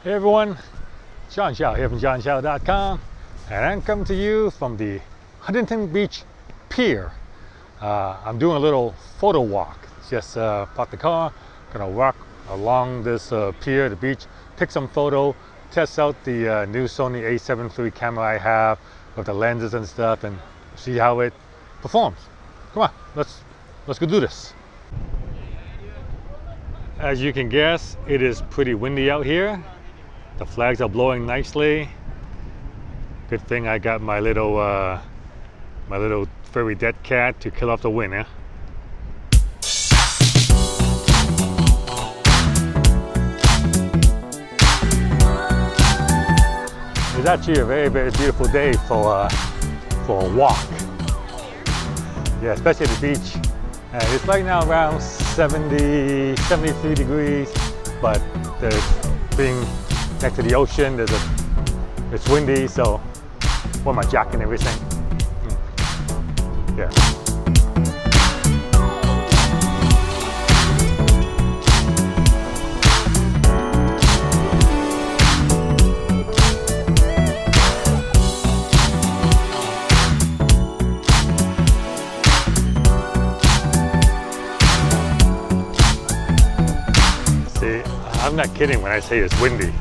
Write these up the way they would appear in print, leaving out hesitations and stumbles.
Hey everyone, John Chow here from johnchow.com, and I'm coming to you from the Huntington Beach Pier. I'm doing a little photo walk. Just parked the car, gonna walk along this pier, the beach, take some photo, test out the new Sony a7 III camera I have with the lenses and stuff, and see how it performs. Come on, let's go do this. As you can guess, it is pretty windy out here. The flags are blowing nicely. Good thing I got my little furry dead cat to kill off the wind. Eh? It's actually a very beautiful day for a walk. Yeah, especially at the beach. It's right now around 73 degrees, but being next to the ocean, it's windy, so wore my jacket and everything. Yeah. See, I'm not kidding when I say it's windy.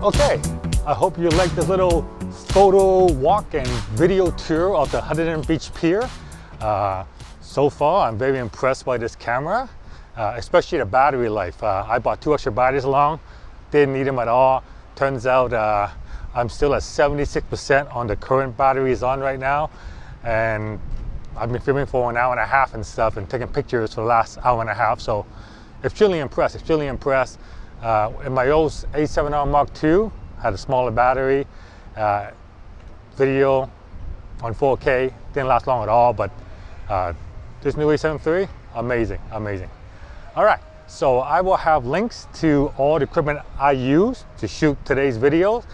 Okay, I hope you liked this little photo walk and video tour of the Huntington Beach Pier. So far, I'm very impressed by this camera, especially the battery life. I bought 2 extra batteries along, didn't need them at all. Turns out I'm still at 76% on the current batteries on right now, and I've been filming for an hour and a half and stuff and taking pictures for the last hour and a half, so extremely impressed, extremely impressed. In my old A7R Mark II, had a smaller battery, video on 4K, didn't last long at all, but this new A7 III, amazing, amazing. All right, so I will have links to all the equipment I use to shoot today's videos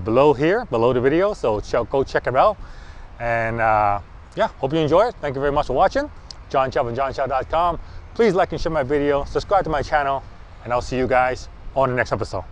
below here, below the video, so go check it out. And yeah, hope you enjoy it. Thank you very much for watching. John Chow from johnchow.com. Please like and share my video, subscribe to my channel, and I'll see you guys on the next episode.